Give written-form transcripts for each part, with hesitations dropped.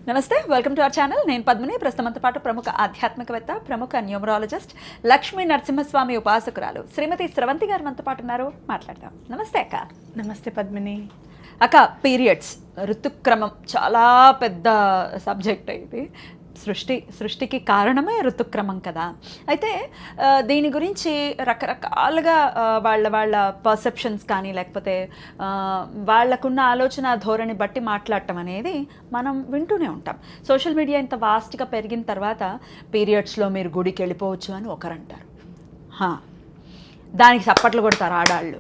నమస్తే, welcome to our channel. నేను పద్మిని. ప్రస్తుతంతో పాటు ప్రముఖ ఆధ్యాత్మికవేత్త, ప్రముఖ న్యూమరాలజిస్ట్, లక్ష్మీ నరసింహస్వామి ఉపాసకురాలు శ్రీమతి స్రవంతి గారు మనతో పాటు ఉన్నారు. మాట్లాడదాం. నమస్తే అక్క. నమస్తే పద్మిని. అక్క, పీరియడ్స్, ఋతుక్రమం చాలా పెద్ద సబ్జెక్ట్ ఇది. సృష్టికి కారణమే ఋతుక్రమం కదా. అయితే దీని గురించి రకరకాలుగా వాళ్ళ పర్సెప్షన్స్ కానీ లేకపోతే వాళ్ళకున్న ఆలోచన ధోరణి బట్టి మాట్లాడటం అనేది మనం వింటూనే ఉంటాం. సోషల్ మీడియా ఇంత వాస్ట్గా పెరిగిన తర్వాత పీరియడ్స్లో మీరు గుడికి వెళ్ళిపోవచ్చు అని ఒకరు అంటారు. దానికి చప్పట్లు కొడతారు ఆడాళ్ళు.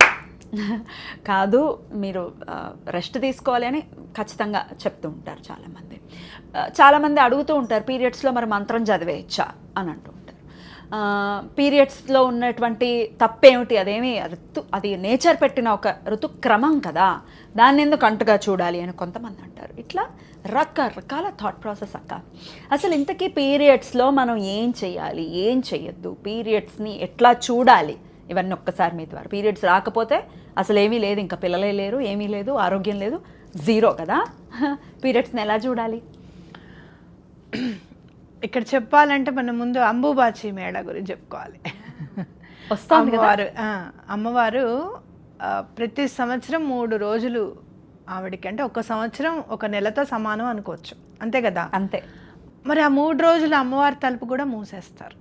కాదు, మీరు రెస్ట్ తీసుకోవాలి అని ఖచ్చితంగా చెప్తూ ఉంటారు చాలామంది. చాలామంది అడుగుతూ ఉంటారు, పీరియడ్స్లో మరి మంత్రం చదివేయచ్చా అని అంటూ ఉంటారు. పీరియడ్స్లో ఉన్నటువంటి తప్పేమిటి? అది నేచర్ పెట్టిన ఒక ఋతుక్రమం కదా, దాన్ని ఎందుకు అంటుగా చూడాలి అని కొంతమంది అంటారు. ఇట్లా రకరకాల థాట్ ప్రాసెస్ అక్క. అసలు ఇంతకీ పీరియడ్స్లో మనం ఏం చేయాలి, ఏం చేయొద్దు, పీరియడ్స్ని ఎట్లా చూడాలి, ఇవన్నీ ఒక్కసారి మీ ద్వారా. పీరియడ్స్ రాకపోతే అసలు ఏమీ లేదు, ఇంకా పిల్లలే లేరు, ఏమీ లేదు, ఆరోగ్యం లేదు, జీరో కదా. పీరియడ్స్ని ఎలా చూడాలి? ఇక్కడ చెప్పాలంటే మనం ముందు అంబుబాచి మేళ గురించి చెప్పుకోవాలి. అమ్మవారు ప్రతి సంవత్సరం 3 రోజులు ఆవిడకి, అంటే ఒక సంవత్సరం ఒక నెలతో సమానం అనుకోవచ్చు, అంతే కదా. అంతే. మరి ఆ 3 రోజులు అమ్మవారి తలుపు కూడా మూసేస్తారు,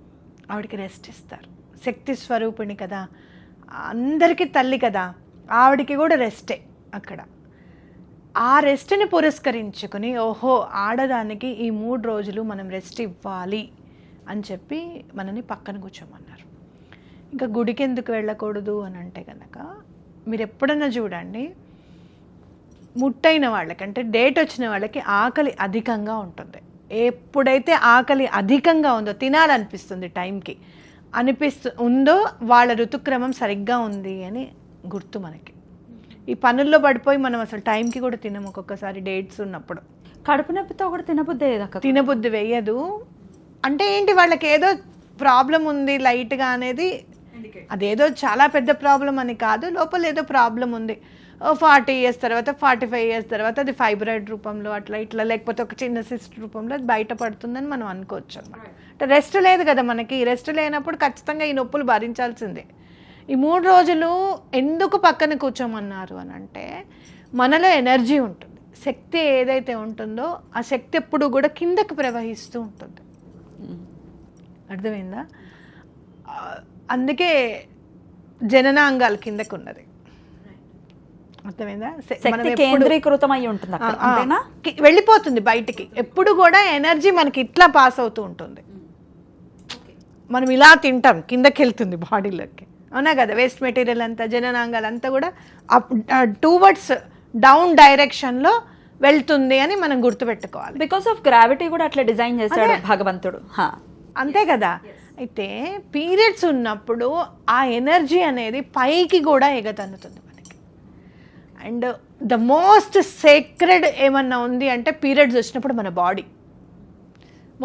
ఆవిడకి రెస్ట్ ఇస్తారు. శక్తి స్వరూపిణి కదా, అందరికీ తల్లి కదా, ఆవిడికి కూడా రెస్టే అక్కడ. ఆ రెస్ట్ని పురస్కరించుకుని ఓహో, ఆడదానికి ఈ 3 రోజులు మనం రెస్ట్ ఇవ్వాలి అని చెప్పి మనని పక్కన కూర్చోమన్నారు. ఇంకా గుడికి ఎందుకు వెళ్ళకూడదు అని అంటే కనుక, మీరు ఎప్పుడన్నా చూడండి, ముట్టైన వాళ్ళకి, అంటే డేట్ వచ్చిన వాళ్ళకి ఆకలి అధికంగా ఉంటుంది. ఎప్పుడైతే ఆకలి అధికంగా ఉందో, తినాలనిపిస్తుంది టైంకి ఉందో, వాళ్ళ ఋతుక్రమం సరిగ్గా ఉంది అని గుర్తు మనకి. ఈ పనుల్లో పడిపోయి మనం అసలు టైంకి కూడా తినము ఒక్కొక్కసారి, డేట్స్ ఉన్నప్పుడు. కడుపు నొప్పితో కూడా తినబుద్ధి వేయదు. అంటే ఏంటి, వాళ్ళకి ఏదో ప్రాబ్లం ఉంది లైట్గా అనేది, అదేదో చాలా పెద్ద ప్రాబ్లం అని కాదు, లోపల ఏదో ప్రాబ్లం ఉంది. 40 years తర్వాత, 45 years తర్వాత అది ఫైబ్రాయిడ్ రూపంలో అట్లా ఇట్లా, లేకపోతే ఒక చిన్న సిస్ట్ రూపంలో అది బయటపడుతుందని మనం అనుకోవచ్చు అన్నమాట. అంటే రెస్ట్ లేదు కదా మనకి. రెస్ట్ లేనప్పుడు ఖచ్చితంగా ఈ నొప్పులు భరించాల్సిందే. ఈ 3 రోజులు ఎందుకు పక్కన కూర్చోమన్నారు అని అంటే, మనలో ఎనర్జీ ఉంటుంది, శక్తి ఏదైతే ఉంటుందో ఆ శక్తి ఎప్పుడు కూడా కిందకు ప్రవహిస్తూ ఉంటుంది. అర్థమైందా? అందుకే జననాంగాలు కిందకు ఉన్నది. అర్థమైందా? కేంద్రీకృతమై ఉంటుంది, వెళ్ళిపోతుంది బయటికి. ఎప్పుడు కూడా ఎనర్జీ మనకి ఇట్లా పాస్ అవుతూ ఉంటుంది. మనం ఇలా తింటాం, కిందకి వెళ్తుంది బాడీలోకి, అవునా కదా. వేస్ట్ మెటీరియల్ అంతా, జననాంగాలు అంతా కూడా టువర్డ్స్ డౌన్ డైరెక్షన్లో వెళ్తుంది అని మనం గుర్తుపెట్టుకోవాలి. బికాస్ ఆఫ్ గ్రావిటీ కూడా అట్లా డిజైన్ చేశాడు భగవంతుడు, అంతే కదా. అయితే పీరియడ్స్ ఉన్నప్పుడు ఆ ఎనర్జీ అనేది పైకి కూడా ఎగతన్నుతుంది మనకి. అండ్ ద మోస్ట్ సేక్రెడ్ ఏమన్నా ఉంది అంటే, పీరియడ్స్ వచ్చినప్పుడు మన బాడీ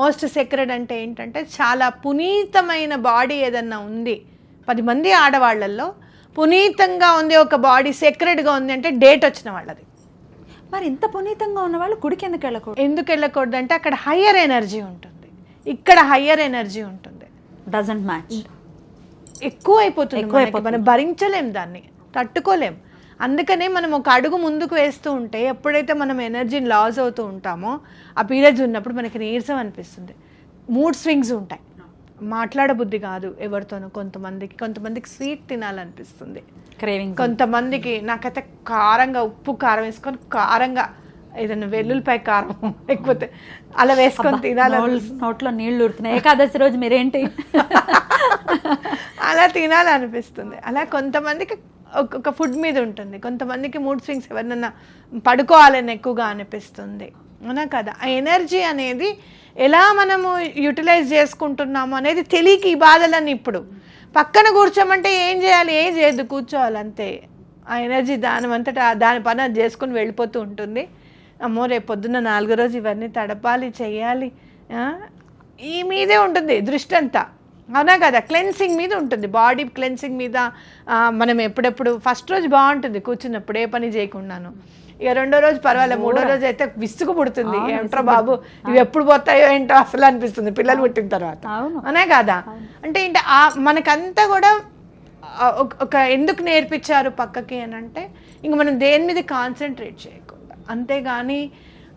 మోస్ట్ సేక్రెడ్ అంటే ఏంటంటే, చాలా పునీతమైన బాడీ ఏదన్నా ఉంది, 10 మంది ఆడవాళ్లలో పునీతంగా ఉంది ఒక బాడీ, సేక్రెడ్గా ఉంది అంటే డేట్ వచ్చిన వాళ్ళది. మరి ఇంత పునీతంగా ఉన్న వాళ్ళు గుడికి ఎందుకు వెళ్ళకూడదు అంటే, అక్కడ హయ్యర్ ఎనర్జీ ఉంటుంది, ఇక్కడ హయ్యర్ ఎనర్జీ ఉంటుంది. Doesn't match. ఎక్కువ అయిపోతుంది, మనం భరించలేం, దాన్ని తట్టుకోలేం. అందుకనే మనం ఒక అడుగు ముందుకు వేస్తూ ఉంటే, ఎప్పుడైతే మనం ఎనర్జీని లాస్ అవుతూ ఉంటామో, ఆ పీరియడ్స్ ఉన్నప్పుడు మనకి నీరసం అనిపిస్తుంది, మూడ్ స్వింగ్స్ ఉంటాయి, మాట్లాడబుద్ధి కాదు ఎవరితోనూ. కొంతమందికి స్వీట్ తినాలనిపిస్తుంది, కొంతమందికి నాకైతే కారంగా, ఉప్పు కారం వేసుకొని కారంగా ఏదైనా వెల్లుల్లిపాయ కారం లేకపోతే అలా వేసుకొని తినాలి, నోట్లో నీళ్లు ఊరుతున్నాయి. ఏకాదశి రోజు మీరేంటి అలా తినాలనిపిస్తుంది. అలా కొంతమందికి ఒక ఫుడ్ మీద ఉంటుంది, కొంతమందికి మూడ్ స్వింగ్స్, ఎవరినన్నా పడుకోవాలని ఎక్కువగా అనిపిస్తుంది, అవునా కదా. ఆ ఎనర్జీ అనేది ఎలా మనము యూటిలైజ్ చేసుకుంటున్నాము అనేది తెలియక ఈ బాధలన్నీ. ఇప్పుడు పక్కన కూర్చోమంటే ఏం చేయాలి, ఏం చేయద్దు, కూర్చోవాలి అంతే. ఆ ఎనర్జీ దాని పని అది చేసుకుని వెళ్ళిపోతూ ఉంటుంది. అమ్మో, రేపు పొద్దున్న 4వ రోజు ఇవన్నీ తడపాలి, చెయ్యాలి, ఈ మీదే ఉంటుంది దృష్టి అంతా, అవునా కదా. క్లెన్సింగ్ మీద ఉంటుంది, బాడీ క్లెన్సింగ్ మీద. మనం ఎప్పుడెప్పుడు ఫస్ట్ రోజు బాగుంటుంది కూర్చున్నప్పుడు, ఏ పని చేయకుండాను. ఇక రెండో రోజు పర్వాలేదు, మూడో రోజు అయితే విసుగు పుడుతుంది. ఏమిట్రా బాబు ఇవి ఎప్పుడు పోతాయో ఏంటో అసలు అనిపిస్తుంది పిల్లలు పుట్టిన తర్వాత, అనే కదా. అంటే ఏంటి మనకంతా కూడా ఒక ఎందుకు నేర్పించారు పక్కకి అని అంటే, ఇంక మనం దేని మీద కాన్సన్ట్రేట్ చేయకుండా, అంతేగాని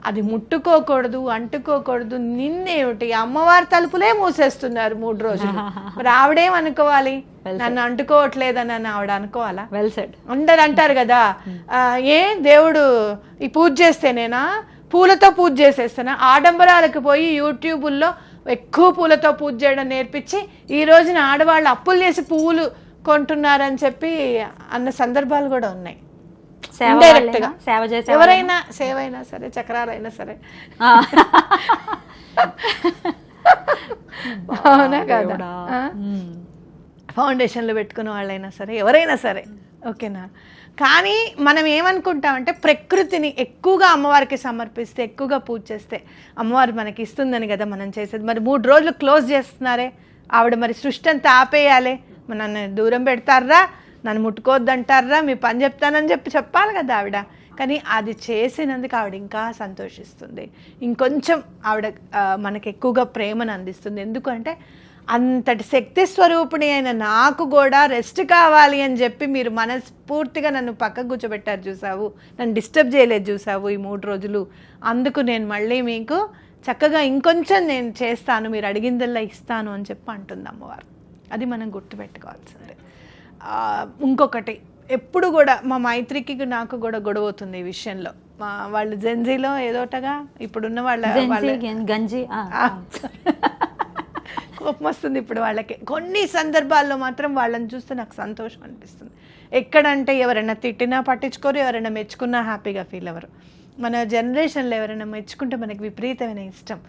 అది ముట్టుకోకూడదు, అంటుకోకూడదు. నిన్నేమిటి అమ్మవారి తలుపులే మూసేస్తున్నారు 3 రోజులు. మరి ఆవిడేం అనుకోవాలి, నన్ను అంటుకోవట్లేదని అని ఆవిడ అనుకోవాలా? Well said. అందరు అంటారు కదా, ఏ దేవుడు ఈ పూజ చేస్తేనేనా, పూలతో పూజ చేసేస్తానా? ఆడంబరాలకు పోయి యూట్యూబుల్లో ఎక్కువ పూలతో పూజ చేయడం నేర్పించి ఈ రోజున ఆడవాళ్ళు అప్పులు చేసి పువ్వులు కొంటున్నారని చెప్పి అన్న సందర్భాలు కూడా ఉన్నాయి. ఇండైరెక్ట్ గా సేవ చేసే ఎవరైనా సేవ అయినా సరే, చక్రాలైనా సరే, అవునా కదా, ఫౌండేషన్లు పెట్టుకున్న వాళ్ళైనా సరే, ఎవరైనా సరే, ఓకేనా. కానీ మనం ఏమనుకుంటామంటే ప్రకృతిని ఎక్కువగా అమ్మవారికి సమర్పిస్తే, ఎక్కువగా పూజ చేస్తే అమ్మవారు మనకి ఇస్తుందని కదా మనం చేసేది. మరి 3 రోజులు క్లోజ్ చేస్తున్నారే ఆవిడ, మరి సృష్టి అంతా ఆపేయాలి, నన్ను దూరం పెడతారా, నన్ను ముట్టుకోవద్దంటారా, మీ పని చెప్తానని చెప్పాలి కదా ఆవిడ. కానీ అది చేసినందుకు ఆవిడ ఇంకా సంతోషిస్తుంది, ఇంకొంచెం ఆవిడ మనకి ఎక్కువగా ప్రేమను అందిస్తుంది. ఎందుకంటే అంతటి శక్తి స్వరూపిణి అయిన నాకు కూడా రెస్ట్ కావాలి అని చెప్పి మీరు మనస్ఫూర్తిగా నన్ను పక్కకు కూర్చోబెట్టారు చూసావు, నన్ను డిస్టర్బ్ చేయలేదు చూసావు ఈ 3 రోజులు. అందుకు నేను మళ్ళీ మీకు చక్కగా ఇంకొంచెం నేను చేస్తాను, మీరు అడిగిందల్లా ఇస్తాను అని చెప్పి అంటుంది అమ్మవారు. అది మనం గుర్తుపెట్టుకోవాల్సిందే. ఇంకొకటి, ఎప్పుడు కూడా మా మైత్రికి నాకు కూడా గొడవ అవుతుంది ఈ విషయంలో. వాళ్ళు జెన్జీలో ఏదోటగా ఇప్పుడున్న గంజి కోపం వస్తుంది ఇప్పుడు వాళ్ళకి. కొన్ని సందర్భాల్లో మాత్రం వాళ్ళని చూస్తే నాకు సంతోషం అనిపిస్తుంది. ఎక్కడంటే ఎవరైనా తిట్టినా పట్టించుకోరు, ఎవరైనా మెచ్చుకున్నా హ్యాపీగా ఫీల్ అవ్వరు. మన జనరేషన్లో ఎవరైనా మెచ్చుకుంటే మనకి విపరీతమైన ఇష్టం.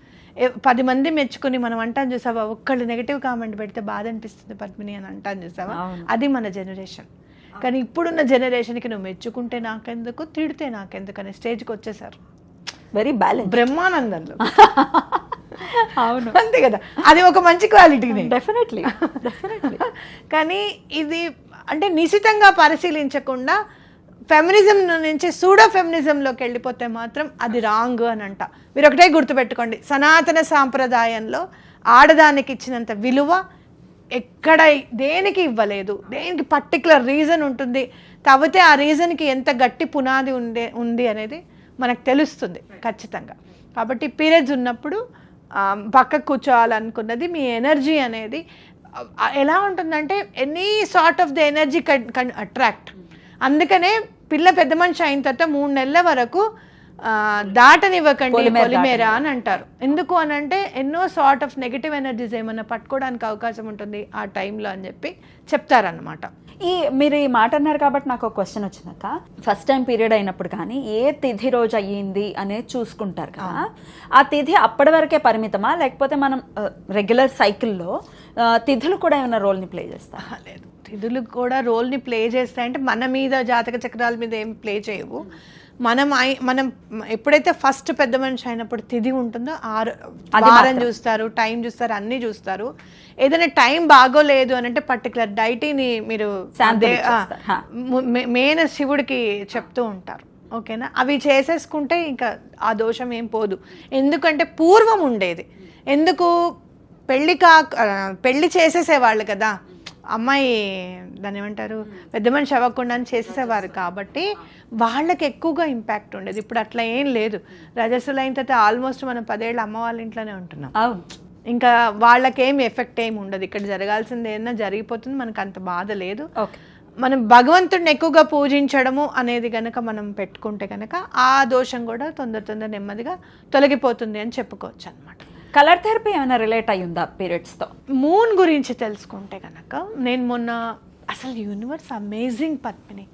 10 మంది మెచ్చుకుని మనం అంటాను చూసావా, ఒక్కళ్ళు నెగిటివ్ కామెంట్ పెడితే బాధ అనిపిస్తుంది పద్మిని అని అంటాను చూసావా, అది మన జనరేషన్. కానీ ఇప్పుడున్న జనరేషన్కి నువ్వు మెచ్చుకుంటే నాకెందుకు, తిడితే నాకెందుకు అనే స్టేజ్కి వచ్చేసారు. వెరీ బ్యాలెన్స్, బ్రహ్మానందంలో. అవును, అంతే కదా, అది ఒక మంచి క్వాలిటీ. డెఫినెట్లీ. కానీ ఇది అంటే నిశితంగా పరిశీలించకుండా ఫెమినిజం నుంచి సూడో ఫెమినిజంలోకి వెళ్ళిపోతే మాత్రం అది రాంగ్ అని అంట. మీరు ఒకటే గుర్తుపెట్టుకోండి, సనాతన సాంప్రదాయంలో ఆడదానికి ఇచ్చినంత విలువ ఎక్కడ దేనికి ఇవ్వలేదు. దేనికి పర్టికులర్ రీజన్ ఉంటుంది, కాకపోతే ఆ రీజన్కి ఎంత గట్టి పునాది ఉంది అనేది మనకు తెలుస్తుంది ఖచ్చితంగా. కాబట్టి పీరియడ్స్ ఉన్నప్పుడు పక్కకు కూర్చోవాలనుకున్నది, మీ ఎనర్జీ అనేది ఎలా ఉంటుందంటే any sort of the energy can attract. అందుకనే పిల్ల పెద్ద మనిషి అయిన తర్వాత 3 నెలల వరకు దాటనివ్వకండి పొలిమేర అని అంటారు. ఎందుకు అని అంటే ఎన్నో సార్ట్ ఆఫ్ నెగిటివ్ ఎనర్జీస్ ఏమన్నా పట్టుకోవడానికి అవకాశం ఉంటుంది ఆ టైంలో అని చెప్పి చెప్తారనమాట. మీరు ఈ మాట అన్నారు కాబట్టి నాకు ఒక క్వశ్చన్ వచ్చినాక, ఫస్ట్ టైం పీరియడ్ అయినప్పుడు కానీ ఏ తిథి రోజు అయ్యింది అనేది చూసుకుంటారు కదా, ఆ తిథి అప్పటి వరకే పరిమితమా, లేకపోతే మనం రెగ్యులర్ సైకిల్లో తిథులు కూడా ఏమైనా రోల్ని ప్లే చేస్తా? లేదు, తిథులు కూడా రోల్ని ప్లే చేస్తాయంటే మన మీద జాతక చక్రాల మీద ఏం ప్లే చేయవు. మనం ఎప్పుడైతే ఫస్ట్ పెద్ద మనిషి అయినప్పుడు తిథి ఉంటుందో వారం చూస్తారు, టైం చూస్తారు, అన్నీ చూస్తారు. ఏదైనా టైం బాగోలేదు అని అంటే పర్టికులర్ డైటీని మీరు మెయిన్ శివుడికి చెప్తూ ఉంటారు, ఓకేనా. అవి చేసేసుకుంటే ఇంకా ఆ దోషం ఏం పోదు. ఎందుకంటే పూర్వం ఉండేది, ఎందుకు పెళ్ళి చేసేసేవాళ్ళు కదా, అమ్మాయి దాన్ని ఏమంటారు పెద్ద మనిషి అవ్వకుండా చేసేసేవారు కాబట్టి వాళ్ళకి ఎక్కువగా ఇంపాక్ట్ ఉండేది. ఇప్పుడు అట్లా ఏం లేదు. రజస్సులు అయిన తర్వాత ఆల్మోస్ట్ మనం 10 ఏళ్ళు అమ్మ వాళ్ళ ఇంట్లోనే ఉంటున్నాం. ఇంకా వాళ్ళకేం ఎఫెక్ట్ ఏమి ఉండదు. ఇక్కడ జరగాల్సింది ఏదైనా జరిగిపోతుంది, మనకు అంత బాధ లేదు. మనం భగవంతుడిని ఎక్కువగా పూజించడము అనేది కనుక మనం పెట్టుకుంటే కనుక ఆ దోషం కూడా తొందర నెమ్మదిగా తొలగిపోతుంది అని చెప్పుకోవచ్చు అనమాట. కలర్ థెరపీ ఏమైనా రిలేట్ అయ్యిందా పీరియడ్స్తో? మూన్ గురించి తెలుసుకుంటే కనుక నేను మొన్న అసలు యూనివర్స్ అమేజింగ్ పద్మిని.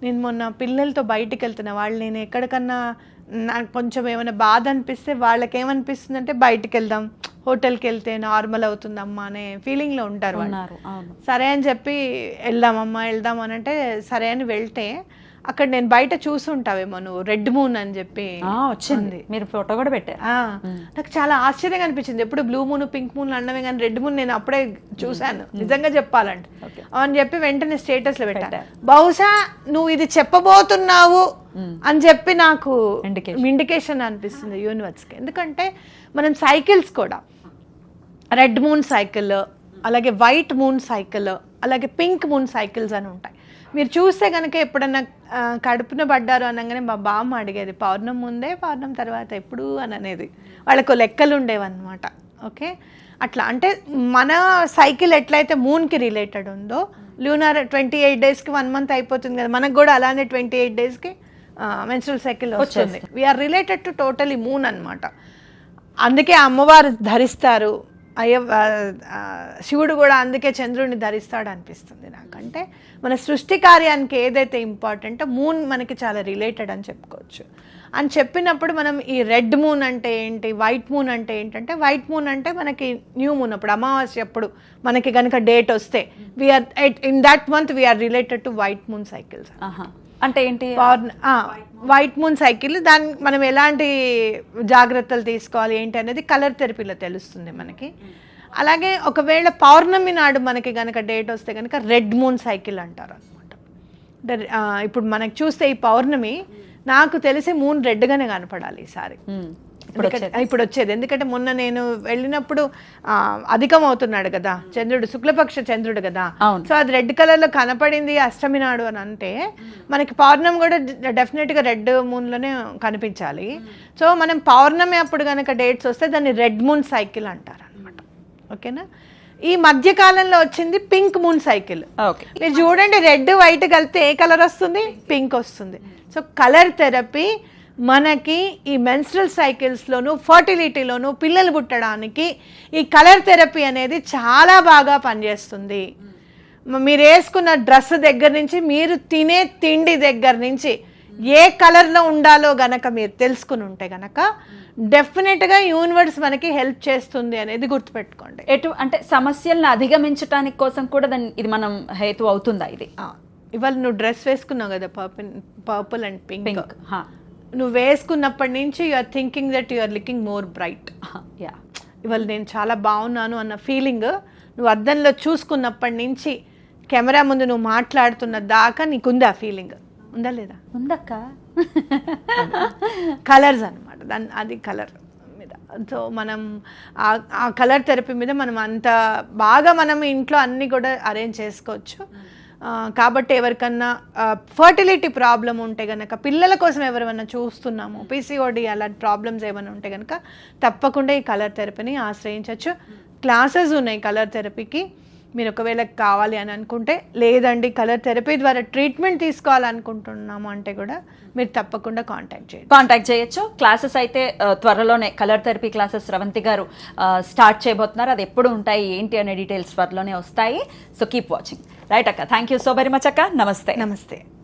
నేను మొన్న పిల్లలతో బయటికి వెళ్తున్నా, వాళ్ళు నేను ఎక్కడికన్నా నాకు కొంచెం ఏమైనా బాధ అనిపిస్తే వాళ్ళకి ఏమనిపిస్తుంది అంటే బయటికి వెళ్దాం, హోటల్కి వెళ్తే నార్మల్ అవుతుందమ్మా అనే ఫీలింగ్లో ఉంటారు వాళ్ళు. సరే అని చెప్పి వెళ్దాం అని అంటే సరే అని వెళ్తే అక్కడ నేను బయట చూసుంటావేమో నువ్వు, రెడ్ మూన్ అని చెప్పి వచ్చింది, మీరు ఫోటో కూడా పెట్టారు. నాకు చాలా ఆశ్చర్యంగా అనిపించింది. ఎప్పుడు బ్లూ మూన్ పింక్ మూన్ అన్నవే కానీ రెడ్ మూన్ నేను అప్పుడే చూశాను నిజంగా చెప్పాలంటే అని చెప్పి వెంటనే స్టేటస్ లో పెట్టాను. బహుశా నువ్వు ఇది చెప్పబోతున్నావు అని చెప్పి నాకు ఇండికేషన్ అనిపిస్తుంది యూనివర్స్ కి. ఎందుకంటే మనం సైకిల్స్ కూడా రెడ్ మూన్ సైకిల్, అలాగే వైట్ మూన్ సైకిల్, అలాగే పింక్ మూన్ సైకిల్స్ అని ఉంటాయి. మీరు చూస్తే కనుక ఎప్పుడన్నా కడుపున పడ్డారు అనగానే మా బామ్మ అడిగేది పౌర్ణం ముందే పౌర్ణం తర్వాత ఎప్పుడు అని అనేది. వాళ్ళకు లెక్కలు ఉండేవన్నమాట. ఓకే, అట్లా అంటే మన సైకిల్ ఎట్లయితే మూన్కి రిలేటెడ్ ఉందో, లూనార్ 28 డేస్కి 1 మంత్ అయిపోతుంది కదా, మనకు కూడా అలానే 28 డేస్కి మెన్స్ట్రువల్ సైకిల్ వస్తుంది. We are related to totally moon అనమాట. అందుకే అమ్మవారు ధరిస్తారు, శివుడు కూడా అందుకే చంద్రుడిని ధరిస్తాడు అనిపిస్తుంది నాకంటే. మన సృష్టి కార్యానికి ఏదైతే ఇంపార్టెంటో మూన్ మనకి చాలా రిలేటెడ్ అని చెప్పుకోవచ్చు. అని చెప్పినప్పుడు మనం ఈ రెడ్ మూన్ అంటే ఏంటి, వైట్ మూన్ అంటే ఏంటంటే, వైట్ మూన్ అంటే మనకి న్యూ మూన్ అప్పుడు, అమావాస్య అప్పుడు మనకి కనుక డేట్ వస్తే we are in that month we are related to white moon cycles. అంటే ఏంటి వైట్ మూన్ సైకిల్, దాన్ని మనం ఎలాంటి జాగ్రత్తలు తీసుకోవాలి ఏంటి అనేది కలర్ థెరపీలో తెలుస్తుంది మనకి. అలాగే ఒకవేళ పౌర్ణమి నాడు మనకి కనుక డేట్ వస్తే కనుక రెడ్ మూన్ సైకిల్ అంటారు అనమాట. ఇప్పుడు మనకి చూస్తే ఈ పౌర్ణమి నాకు తెలిసి మూన్ రెడ్గానే కనపడాలి ఈసారి ఇప్పుడు వచ్చేది. ఎందుకంటే మొన్న నేను వెళ్ళినప్పుడు అధికం అవుతున్నాడు కదా చంద్రుడు, శుక్లపక్ష చంద్రుడు కదా, సో అది రెడ్ కలర్ లో కనపడింది అష్టమి నాడు అని అంటే మనకి పౌర్ణమి కూడా డెఫినెట్ గా రెడ్ మూన్ లోనే కనిపించాలి. సో మనం పౌర్ణమి అప్పుడు కనుక డేట్స్ వస్తే దాన్ని రెడ్ మూన్ సైకిల్ అంటారు అనమాట. ఓకేనా. ఈ మధ్య కాలంలో వచ్చింది పింక్ మూన్ సైకిల్. మీరు చూడండి, రెడ్ వైట్ కలిపితే ఏ కలర్ వస్తుంది, పింక్ వస్తుంది. సో కలర్ థెరపీ మనకి ఈ మెన్స్ట్రల్ సైకిల్స్లోను, ఫర్టిలిటీలోను, పిల్లలు పుట్టడానికి ఈ కలర్ థెరపీ అనేది చాలా బాగా పనిచేస్తుంది. మీరు వేసుకున్న డ్రెస్ దగ్గర నుంచి, మీరు తినే తిండి దగ్గర నుంచి ఏ కలర్లో ఉండాలో గనక మీరు తెలుసుకుని ఉంటే గనక డెఫినెట్గా యూనివర్స్ మనకి హెల్ప్ చేస్తుంది అనేది గుర్తుపెట్టుకోండి. అంటే సమస్యలను అధిగమించడానికి కోసం కూడా ఇది మనం హేతు అవుతుందా? ఇది ఇవాళ నువ్వు డ్రెస్ వేసుకున్నావు కదా, పర్పుల్ అండ్ పింక్, నువ్వు వేసుకున్నప్పటి నుంచి you are thinking that you are looking more bright. ఇవాళ నేను చాలా బాగున్నాను అన్న ఫీలింగ్ నువ్వు అద్దంలో చూసుకున్నప్పటి నుంచి కెమెరా ముందు నువ్వు మాట్లాడుతున్న దాకా నీకుంది ఆ ఫీలింగ్, ఉందా లేదా? ఉందక్క. కలర్స్ అనమాట దాని, అది కలర్ మీద. సో మనం ఆ కలర్ థెరపీ మీద మనం అంత బాగా మనం ఇంట్లో అన్నీ కూడా అరేంజ్ చేసుకోవచ్చు. కాబట్టి ఎవరికన్నా ఫర్టిలిటీ ప్రాబ్లం ఉంటే కనుక, పిల్లల కోసం ఎవరైనా చూస్తున్నాము, పీసీఓడి అలాంటి ప్రాబ్లమ్స్ ఏమైనా ఉంటే కనుక తప్పకుండా ఈ కలర్ థెరపీని ఆశ్రయించవచ్చు. క్లాసెస్ ఉన్నాయి కలర్ థెరపీకి, మీరు ఒకవేళ కావాలి అని అనుకుంటే. లేదండి కలర్ థెరపీ ద్వారా ట్రీట్మెంట్ తీసుకోవాలనుకుంటున్నాము అంటే కూడా మీరు తప్పకుండా కాంటాక్ట్ చేయొచ్చు. క్లాసెస్ అయితే త్వరలోనే కలర్ థెరపీ క్లాసెస్ స్రవంతి గారు స్టార్ట్ చేయబోతున్నారు. అది ఎప్పుడు ఉంటాయి ఏంటి అనే డీటెయిల్స్ త్వరలోనే వస్తాయి. So keep watching. రైట్ అక్క, thank you so very much అక్క. నమస్తే.